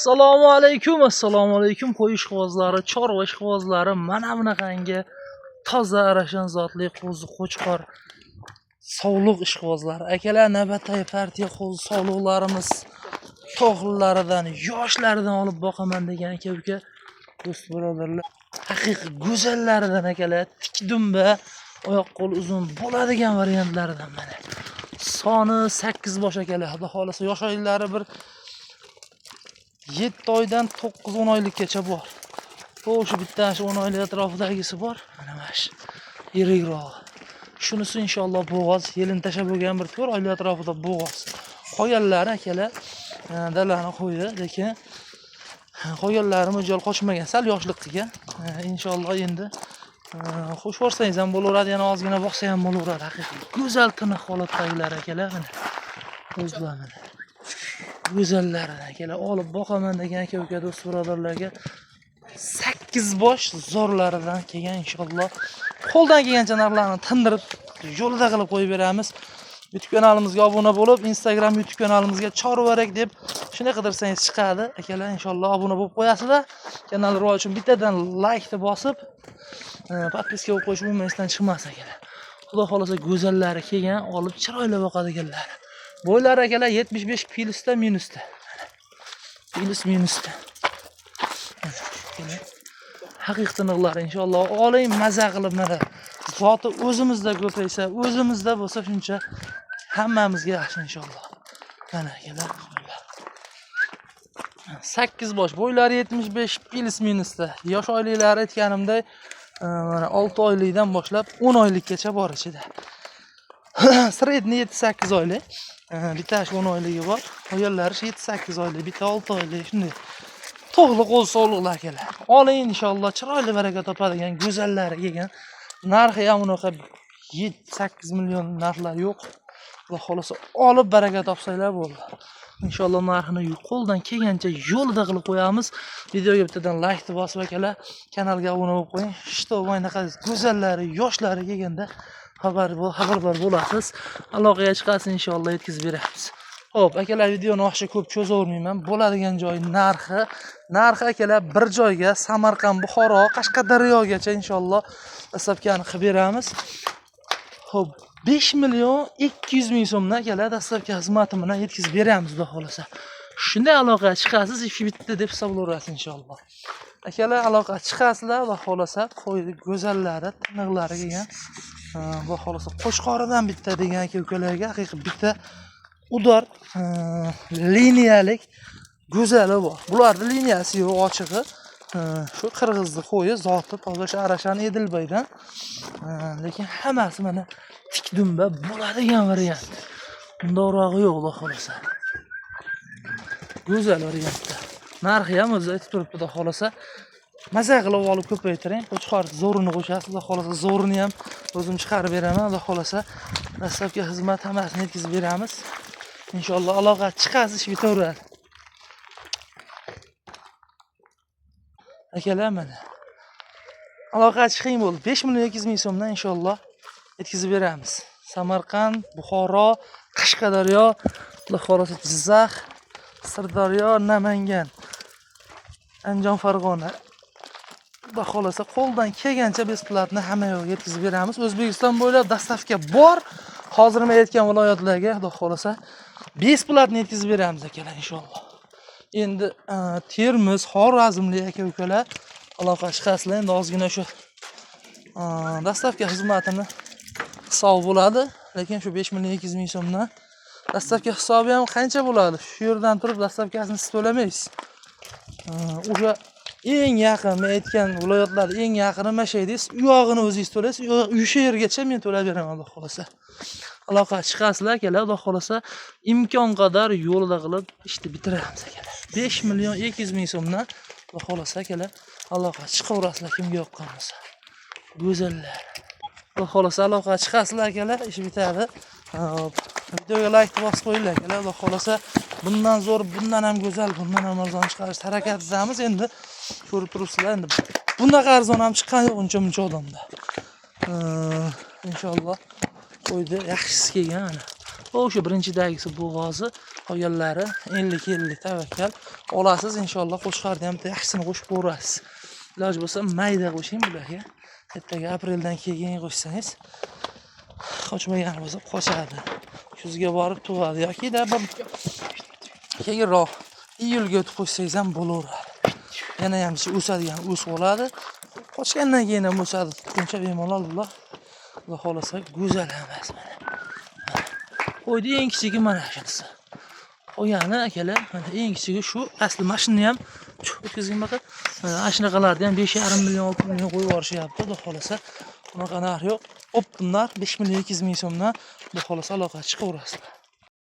Assalomu alaykum qo'y ishqibozlari, chorva ishqibozlari. Mana bunaqangi toza arashan zotli qo'zi qo'chqor sog'liq ishqibozlari. Akalar, navbatdagi partiya qo'zi sog'liqlarimiz to'g'rilaridan, yoshlaridan olib boqaman degan aka-uka, do'st birodarlar. Haqiqiy go'zallaridan akalar, tik dumba, oyoq qo'l uzun bo'ladigan variantlaridan mana. Soni 8 bosh akalar. Xudo xolasa yosh oylari bir 7 oydan 9-10 oylikgacha bor. O'sha bittasi 10 oylik atrofidagisi bor. Mana mash. Yirikroq. Shunisi inshaalloh bo'g'oz, yelin tasha bo'lgan bir 4 oylik atrofida bo'g'oz. Qolganlari akalar dalani qo'ydi, lekin qolganlari mijol qochmagan, sal yoshliqdiga. Inshaalloh endi xush ko'rsangiz ham bo'laveradi, yana ozgina boqsa ham bo'laveradi. Haqiqiy go'zal tiniq holatdagilar akalar mana. O'zlar mana. Go'zallaridan akalar olib boqaman degan aka-uka do'st birodarlarga 8 bosh zo'rlaridan kelgan inshaalloh. Qo'ldan kelgancha narxlarni tindirib, yo'lida qilib qo'yib beramiz. YouTube kanalimizga obuna bo'lib, Instagram YouTube kanalimizga chorvarak deb shuni qidirsangiz chiqadi. Akalar inshaalloh obuna bo'lib qo'yasizlar. Kanal rivoji uchun bittadan like bosib, podpiska bo'lib qo'yish umuman chiqmas akalar. Xudo xolasa go'zallari kelgan, olib chiroyli boqadiganlar. Bo'ylar akalar 75 plusda minusda. Plus minusda. Haqiqiy tiniqlar inshaalloh oling maza qilib mana. Zoti o'zimizda ko'paysa, o'zimizda bo'lsa shuncha hammamizga yaxshi inshaalloh. Mana akalar. 8 bosh, bo'ylari 75 plus minusda. Yosh oyliklari aytganimdek mana 6 oylikdan boshlab 10 oylikgacha bor ichida. Sredniy 7-8 oylik. Bittasi 10 oyligi bor. Qolganlari 7-8 oylik, bitta 6 oylik shunday. To'g'ri qo'l sog'liqlar akalar. Oling inshaalloh chiroyli baraka topadigan go'zallari kelgan. Narxi ham unaqa 7-8 million narxlar yo'q. Xudo xolasa olib baraka topsanglar bo'ldi. Inshaalloh narxini qo'ldan kelgancha yo'lida qilib qo'yamiz. Videoga bittadan like bosib akalar, kanalga obuna bo'lib qo'ying. Что bunaqa go'zallari, yoshlari kelganda xabardor bo'lasiz. Aloqaga chiqasiz inshaalloh yetkazib beramiz. Xo'p, akalar videoni yaxshi ko'p cho'zavermayman. Bo'ladigan joy narxi akalar bir joyga Samarqand, Buxoro, Qashqadaryogacha inshaalloh dastlabkani qilib beramiz. Xo'p, 5 million 200 ming so'mdan akalar dastlabki xizmati bilan yetkazib beramiz xudo xolasa. Shunday aloqaga chiqasiz, ishi bitdi deb hisoblayverasiz inshaalloh. Akalar aloqaga chiqasizlar, xudo xolasa qo'ydi go'zallari, tiniqlari kelgan. Xudo xolasa qo'chqoridan bitta degan aka-ukalarga haqiqiy bitta udar liniyalik go'zali bor. Bularning liniyasi yo'q, ochig'i. Shu qirg'izning qo'yi zoti toza Arashan Edilbaydan. Lekin hammasi mana tik dumba bo'ladigan variant. Undorog'i yo'q xudo xolasa. Go'zal variantda. Narxi ham o'zi aytib turibdi xudo xolasa. Maza qilib olib ko'paytiring. Qo'chqor zo'rini qo'shasiz, xudo xolasa zo'rini ham o'zim chiqarib beraman, xudo xolasa. Dastlabki xizmat hammasini yetkazib beramiz. Inshaalloh aloqa chiqasiz, ish bitaveradi. Akalar mana. Aloqa chiqing bo'ldi. 5 million 200 ming so'mdan inshaalloh yetkazib beramiz. Samarqand, Buxoro, Qashqadaryo, xudo xolasa Jizzax, Sirdaryo, Namangan, Andijon, Farg'ona. Xudo xolasa qo'ldan kelgancha besplatni hamma yoqqa yetkazib beramiz. O'zbekiston bo'ylab dastavka bor. Hozir men aytgan viloyatlarga xudo xolasa besplatni yetkazib beramiz akalar inshaalloh. Endi Termiz, Xorazmlik aka-ukalar aloqa chiqasizlar. Endi ozgina shu dastavka xizmatini hisob bo'ladi, lekin shu 5 million 200 ming so'mdan dastavka hisobi ham qancha bo'ladi? Shu yerdan turib dastavkasini siz to'lamaysiz. O'sha eng yaqin men aytgan viloyatlar eng yaqini mashaydingiz, u yog'ini o'zingiz to'laysiz, o'sha yergacha men to'lab beraman xudo xolasa. Aloqa chiqasizlar akalar, xudo xolasa imkon qadar yo'lida qilib ishni bitiramiz akalar. 5 million 200 ming so'mdan xudo xolasa akalar aloqa chiqaverasizlar kimga yoqqan bo'lsa. Go'zallar. Xudo xolasa aloqa chiqasizlar akalar, ish bitadi. Videoga like bosib qo'yinglar akalar, xudo xolasa bundan zo'r, bundan ham go'zal, bundan ham arzon chiqarish harakatidamiz. Endi ko'rib turibsizlar, endi bunaqa arzon ham chiqqan yo'q uncha odamda. Inshaalloh qo'ydi yaxshisi kelgan ana. O'sha birinchidagisi bo'g'ozi, Qolganlari 50 tavakkal olasiz inshaalloh. Qo'shqarni ham yaxshisini qo'shib ko'rasiz. Iloj bo'lsa mayda qo'shing bularga. Ertaga apreldan keyin qo'shsangiz qochmagan bo'lsa qochadi. Kuzga borib tug'adi yoki-da bir keyinroq iyulga o'tib qo'ysangiz ham bo'laveradi. Yana ham o'sadigan o's bo'ladi. Qochgandan keyin ham o'sadi. Tutguncha bemalol bular. Xudo xolasa go'zal emas mana. Qo'ydi eng kichigi mana shunisi. Qo'yani akalar, mana eng kichigi shu. Asli mashinani ham o'tkazgan baqa. Mana shunaqalarni ham 5,5 million 6 million qo'yib yuborishyapti. Xudo xolasa bunaqa narx yo'q. Optimlar 5 million 200 ming so'mdan xudo xolasa aloqa chiqaverasizlar.